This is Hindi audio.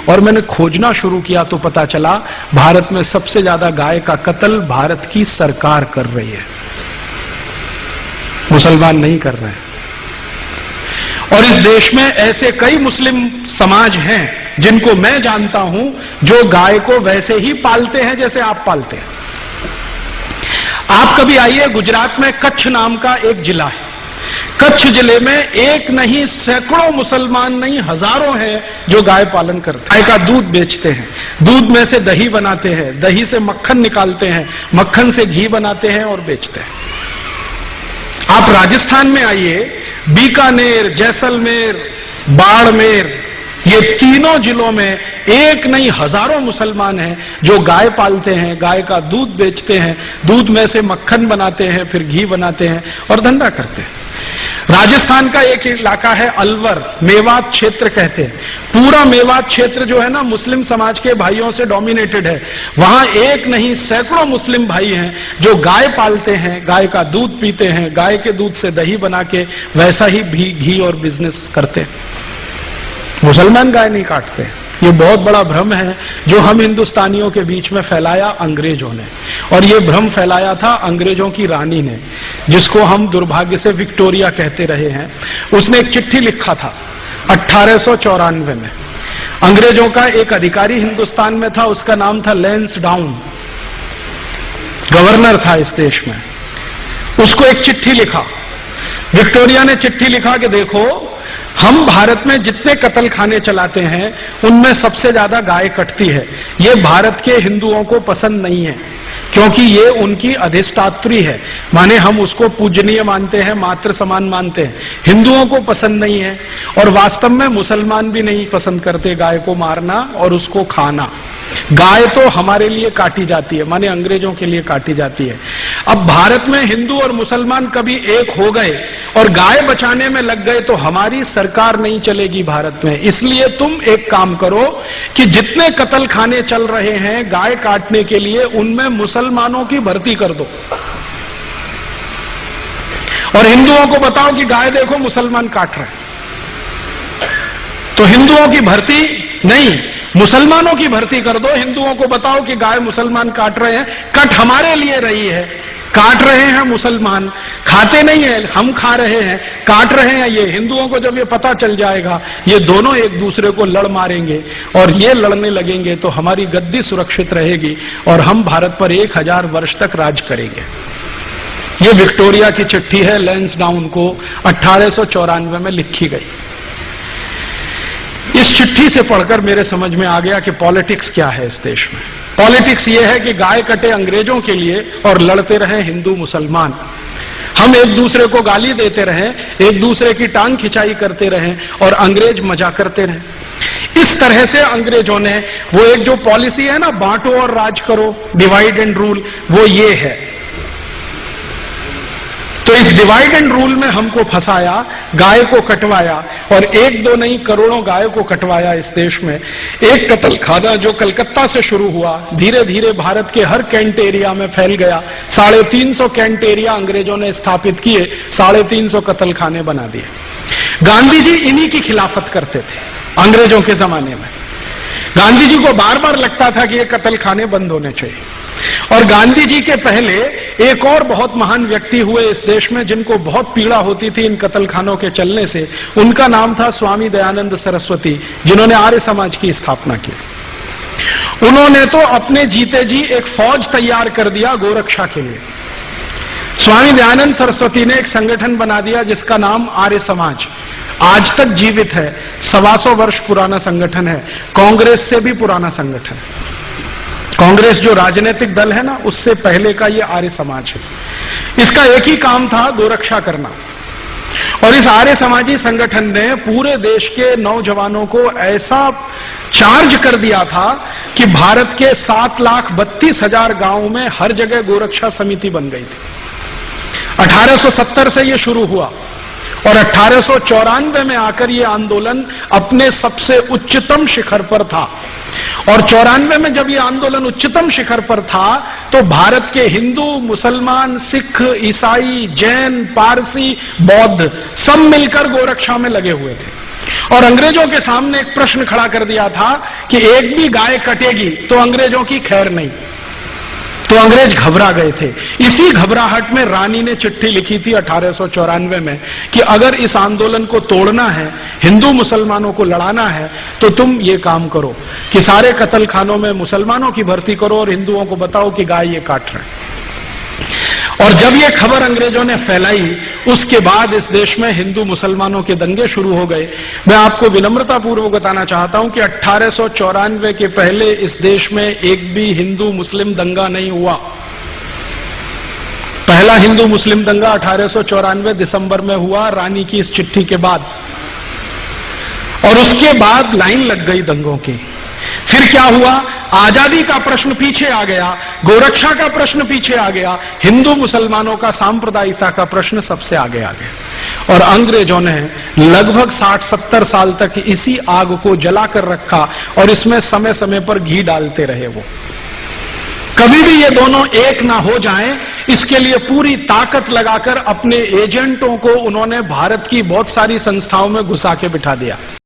और मैंने खोजना शुरू किया तो पता चला भारत में सबसे ज्यादा गाय का कत्ल भारत की सरकार कर रही है, मुसलमान नहीं कर रहे हैं। और इस देश में ऐसे कई मुस्लिम समाज हैं जिनको मैं जानता हूं जो गाय को वैसे ही पालते हैं जैसे आप पालते हैं। आप कभी आइए, गुजरात में कच्छ नाम का एक जिला है। कच्छ जिले में एक नहीं सैकड़ों मुसलमान नहीं हजारों हैं जो गाय पालन करते हैं। गाय का दूध बेचते हैं, दूध में से दही बनाते हैं, दही से मक्खन निकालते हैं, मक्खन से घी बनाते हैं और बेचते हैं। आप राजस्थान में आइए, बीकानेर, जैसलमेर, बाड़मेर, ये तीनों जिलों में एक नहीं हजारों मुसलमान हैं जो गाय पालते हैं, गाय का दूध बेचते हैं, दूध में से मक्खन बनाते हैं, फिर घी बनाते हैं और धंधा करते हैं। राजस्थान का एक इलाका है अलवर, मेवात क्षेत्र कहते हैं। पूरा मेवात क्षेत्र जो है ना मुस्लिम समाज के भाइयों से डोमिनेटेड है। वहां एक नहीं सैकड़ों मुस्लिम भाई हैं जो गाय पालते हैं, गाय का दूध पीते हैं, गाय के दूध से दही बना के वैसा ही घी और बिजनेस करते हैं। मुसलमान गाय नहीं काटते। ये बहुत बड़ा भ्रम है जो हम हिंदुस्तानियों के बीच में फैलाया अंग्रेजों ने, और ये भ्रम फैलाया था अंग्रेजों की रानी ने, जिसको हम दुर्भाग्य से विक्टोरिया कहते रहे हैं। उसने एक चिट्ठी लिखा था 1894 में। अंग्रेजों का एक अधिकारी हिंदुस्तान में था, उसका नाम था लैंसडाउन, गवर्नर था इस देश में। उसको एक चिट्ठी लिखा, विक्टोरिया ने चिट्ठी लिखा कि देखो, हम भारत में जितने कत्ल खाने चलाते हैं उनमें सबसे ज्यादा गाय कटती है। ये भारत के हिंदुओं को पसंद नहीं है क्योंकि ये उनकी अधिष्ठात्री है, माने हम उसको पूजनीय मानते हैं, मातृ समान मानते हैं। हिंदुओं को पसंद नहीं है और वास्तव में मुसलमान भी नहीं पसंद करते गाय को मारना और उसको खाना। गाय तो हमारे लिए काटी जाती है, माने अंग्रेजों के लिए काटी जाती है। अब भारत में हिंदू और मुसलमान कभी एक हो गए और गाय बचाने में लग गए तो हमारी सरकार नहीं चलेगी भारत में। इसलिए तुम एक काम करो कि जितने कत्ल खाने चल रहे हैं गाय काटने के लिए, उनमें मुसलमानों की भर्ती कर दो और हिंदुओं को बताओ कि गाय देखो मुसलमान काट रहे हैं। तो हिंदुओं की भर्ती नहीं, मुसलमानों की भर्ती कर दो। हिंदुओं को बताओ कि गाय मुसलमान काट रहे हैं, कट हमारे लिए रही है, काट रहे हैं मुसलमान, खाते नहीं है, हम खा रहे हैं, काट रहे हैं ये। हिंदुओं को जब ये पता चल जाएगा, ये दोनों एक दूसरे को लड़ मारेंगे और ये लड़ने लगेंगे तो हमारी गद्दी सुरक्षित रहेगी और हम भारत पर 1000 वर्ष तक राज करेंगे। ये विक्टोरिया की चिट्ठी है, लैंसडाउन को 1894 में लिखी गई। इस चिट्ठी से पढ़कर मेरे समझ में आ गया कि पॉलिटिक्स क्या है इस देश में। पॉलिटिक्स ये है कि गाय कटे अंग्रेजों के लिए और लड़ते रहे हिंदू मुसलमान। हम एक दूसरे को गाली देते रहें, एक दूसरे की टांग खिंचाई करते रहें और अंग्रेज मजा करते रहें। इस तरह से अंग्रेजों ने वो एक जो पॉलिसी है ना, बांटो और राज करो, डिवाइड एंड रूल, वो ये है। तो इस डिवाइड एंड रूल में हमको फंसाया, गाय को कटवाया और एक दो नहीं करोड़ों गाय को कटवाया इस देश में। एक कत्ल खाना जो कलकत्ता से शुरू हुआ, धीरे धीरे भारत के हर कैंट एरिया में फैल गया। 350 कैंट एरिया अंग्रेजों ने स्थापित किए, 350 कत्ल खाने बना दिए। गांधी जी इन्हीं की खिलाफत करते थे अंग्रेजों के जमाने में। गांधी जी को बार बार लगता था कि ये कत्ल खाने बंद होने चाहिए। और गांधी जी के पहले एक और बहुत महान व्यक्ति हुए इस देश में जिनको बहुत पीड़ा होती थी इन कत्ल खानों के चलने से। उनका नाम था स्वामी दयानंद सरस्वती, जिन्होंने आर्य समाज की स्थापना की। उन्होंने तो अपने जीते जी एक फौज तैयार कर दिया गोरक्षा के लिए। स्वामी दयानंद सरस्वती ने एक संगठन बना दिया जिसका नाम आर्य समाज, आज तक जीवित है। 125 वर्ष पुराना संगठन है, कांग्रेस से भी पुराना संगठन। कांग्रेस जो राजनीतिक दल है ना, उससे पहले का ये आर्य समाज है। इसका एक ही काम था, गोरक्षा करना। और इस आर्य समाजी संगठन ने पूरे देश के नौजवानों को ऐसा चार्ज कर दिया था कि भारत के 7,32,000 गांवों में हर जगह गोरक्षा समिति बन गई थी। 1870 से ये शुरू हुआ और 1894 में आकर ये आंदोलन अपने सबसे उच्चतम शिखर पर था। और 94 में जब ये आंदोलन उच्चतम शिखर पर था तो भारत के हिंदू, मुसलमान, सिख, ईसाई, जैन, पारसी, बौद्ध सब मिलकर गोरक्षा में लगे हुए थे। और अंग्रेजों के सामने एक प्रश्न खड़ा कर दिया था कि एक भी गाय कटेगी तो अंग्रेजों की खैर नहीं। तो अंग्रेज घबरा गए थे। इसी घबराहट में रानी ने चिट्ठी लिखी थी 1894 में कि अगर इस आंदोलन को तोड़ना है, हिंदू मुसलमानों को लड़ाना है, तो तुम ये काम करो कि सारे कत्ल खानों में मुसलमानों की भर्ती करो और हिंदुओं को बताओ कि गाय ये काट रहे हैं। और जब ये खबर अंग्रेजों ने फैलाई, उसके बाद इस देश में हिंदू मुसलमानों के दंगे शुरू हो गए। मैं आपको विनम्रतापूर्वक बताना चाहता हूं कि 1894 के पहले इस देश में एक भी हिंदू मुस्लिम दंगा नहीं हुआ। पहला हिंदू मुस्लिम दंगा 1894 दिसंबर में हुआ, रानी की इस चिट्ठी के बाद, और उसके बाद लाइन लग गई दंगों की। फिर क्या हुआ? आजादी का प्रश्न पीछे आ गया, गोरक्षा का प्रश्न पीछे आ गया, हिंदू मुसलमानों का सांप्रदायिकता का प्रश्न सबसे आगे आ गया। और अंग्रेजों ने लगभग 60-70 साल तक इसी आग को जलाकर रखा और इसमें समय समय पर घी डालते रहे। वो कभी भी ये दोनों एक ना हो जाएं, इसके लिए पूरी ताकत लगाकर अपने एजेंटों को उन्होंने भारत की बहुत सारी संस्थाओं में घुसा के बिठा दिया।